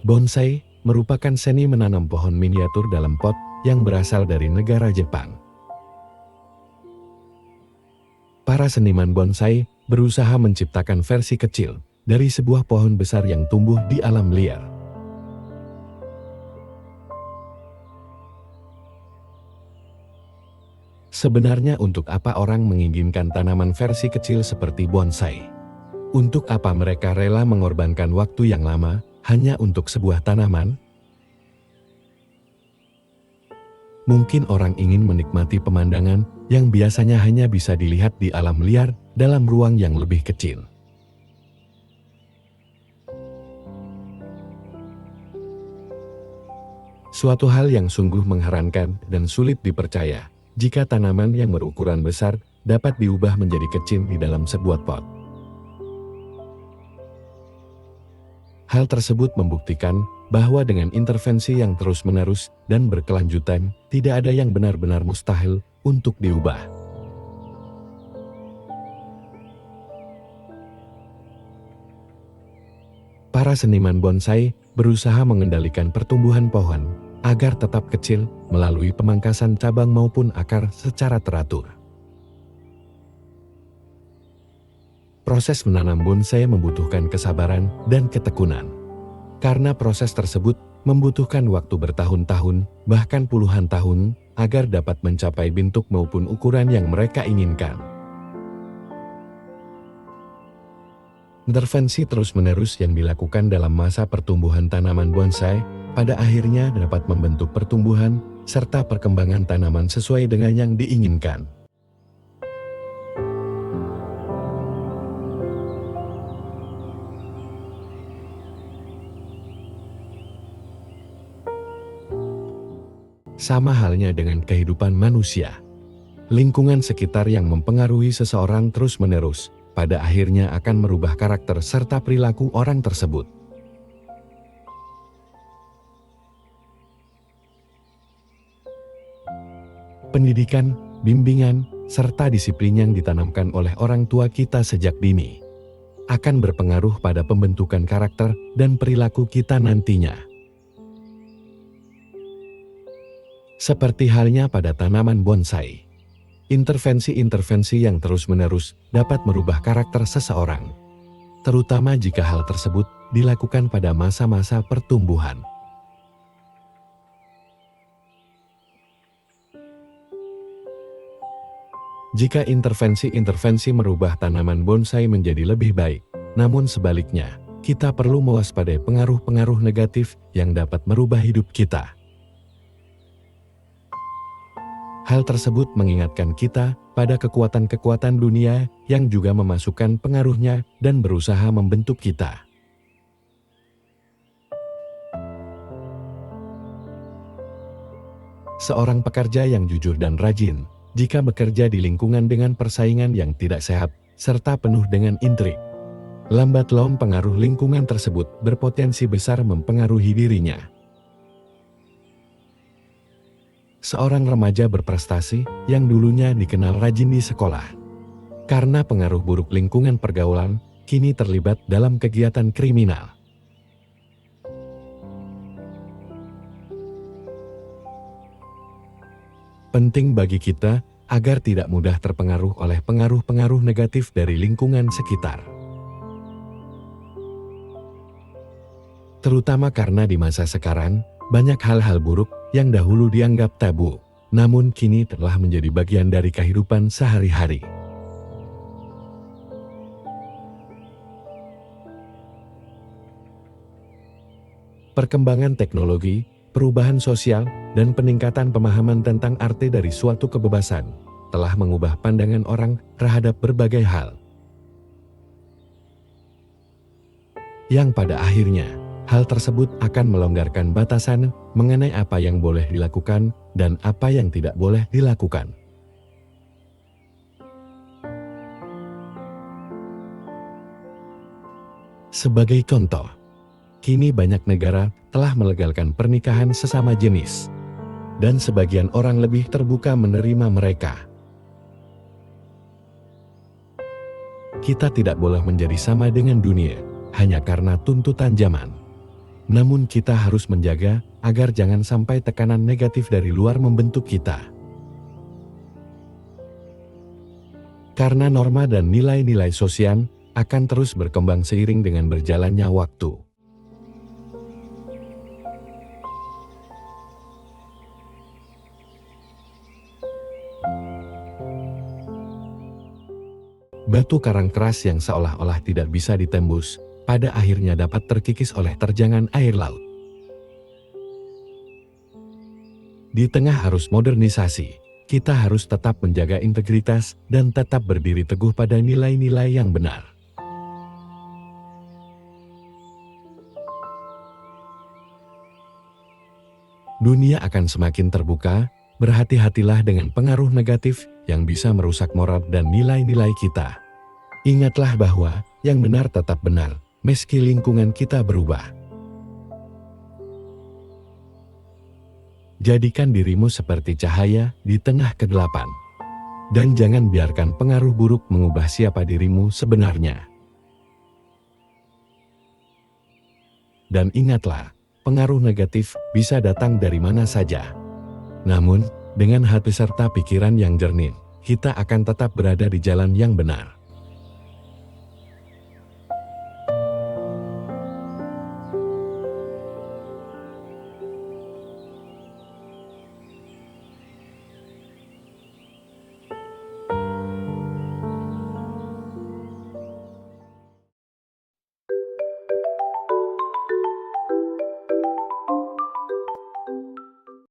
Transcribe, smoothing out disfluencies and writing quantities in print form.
Bonsai merupakan seni menanam pohon miniatur dalam pot yang berasal dari negara Jepang. Para seniman bonsai berusaha menciptakan versi kecil dari sebuah pohon besar yang tumbuh di alam liar. Sebenarnya untuk apa orang menginginkan tanaman versi kecil seperti bonsai? Untuk apa mereka rela mengorbankan waktu yang lama hanya untuk sebuah tanaman? Mungkin orang ingin menikmati pemandangan yang biasanya hanya bisa dilihat di alam liar dalam ruang yang lebih kecil. Suatu hal yang sungguh mengherankan dan sulit dipercaya jika tanaman yang berukuran besar dapat diubah menjadi kecil di dalam sebuah pot. Hal tersebut membuktikan bahwa dengan intervensi yang terus-menerus dan berkelanjutan, tidak ada yang benar-benar mustahil untuk diubah. Para seniman bonsai berusaha mengendalikan pertumbuhan pohon agar tetap kecil melalui pemangkasan cabang maupun akar secara teratur. Proses menanam bonsai membutuhkan kesabaran dan ketekunan. Karena proses tersebut membutuhkan waktu bertahun-tahun, bahkan puluhan tahun, agar dapat mencapai bentuk maupun ukuran yang mereka inginkan. Intervensi terus-menerus yang dilakukan dalam masa pertumbuhan tanaman bonsai, pada akhirnya dapat membentuk pertumbuhan serta perkembangan tanaman sesuai dengan yang diinginkan. Sama halnya dengan kehidupan manusia. Lingkungan sekitar yang mempengaruhi seseorang terus-menerus, pada akhirnya akan merubah karakter serta perilaku orang tersebut. Pendidikan, bimbingan, serta disiplin yang ditanamkan oleh orang tua kita sejak dini akan berpengaruh pada pembentukan karakter dan perilaku kita nantinya. Seperti halnya pada tanaman bonsai, intervensi-intervensi yang terus-menerus dapat merubah karakter seseorang, terutama jika hal tersebut dilakukan pada masa-masa pertumbuhan. Jika intervensi-intervensi merubah tanaman bonsai menjadi lebih baik, namun sebaliknya, kita perlu mewaspadai pengaruh-pengaruh negatif yang dapat merubah hidup kita. Hal tersebut mengingatkan kita pada kekuatan-kekuatan dunia yang juga memasukkan pengaruhnya dan berusaha membentuk kita. Seorang pekerja yang jujur dan rajin, jika bekerja di lingkungan dengan persaingan yang tidak sehat, serta penuh dengan intrik, lambat laun pengaruh lingkungan tersebut berpotensi besar mempengaruhi dirinya. Seorang remaja berprestasi yang dulunya dikenal rajin di sekolah, karena pengaruh buruk lingkungan pergaulan, kini terlibat dalam kegiatan kriminal. Penting bagi kita agar tidak mudah terpengaruh oleh pengaruh-pengaruh negatif dari lingkungan sekitar. Terutama karena di masa sekarang, banyak hal-hal buruk yang dahulu dianggap tabu, namun kini telah menjadi bagian dari kehidupan sehari-hari. Perkembangan teknologi, perubahan sosial, dan peningkatan pemahaman tentang arti dari suatu kebebasan telah mengubah pandangan orang terhadap berbagai hal. Yang pada akhirnya, hal tersebut akan melonggarkan batasan mengenai apa yang boleh dilakukan dan apa yang tidak boleh dilakukan. Sebagai contoh, kini banyak negara telah melegalkan pernikahan sesama jenis, dan sebagian orang lebih terbuka menerima mereka. Kita tidak boleh menjadi sama dengan dunia, hanya karena tuntutan zaman. Namun kita harus menjaga agar jangan sampai tekanan negatif dari luar membentuk kita. Karena norma dan nilai-nilai sosial akan terus berkembang seiring dengan berjalannya waktu. Batu karang keras yang seolah-olah tidak bisa ditembus, pada akhirnya dapat terkikis oleh terjangan air laut. Di tengah arus modernisasi, kita harus tetap menjaga integritas dan tetap berdiri teguh pada nilai-nilai yang benar. Dunia akan semakin terbuka, berhati-hatilah dengan pengaruh negatif yang bisa merusak moral dan nilai-nilai kita. Ingatlah bahwa yang benar tetap benar, meski lingkungan kita berubah. Jadikan dirimu seperti cahaya di tengah kegelapan. Dan jangan biarkan pengaruh buruk mengubah siapa dirimu sebenarnya. Dan ingatlah, pengaruh negatif bisa datang dari mana saja. Namun, dengan hati serta pikiran yang jernih, kita akan tetap berada di jalan yang benar.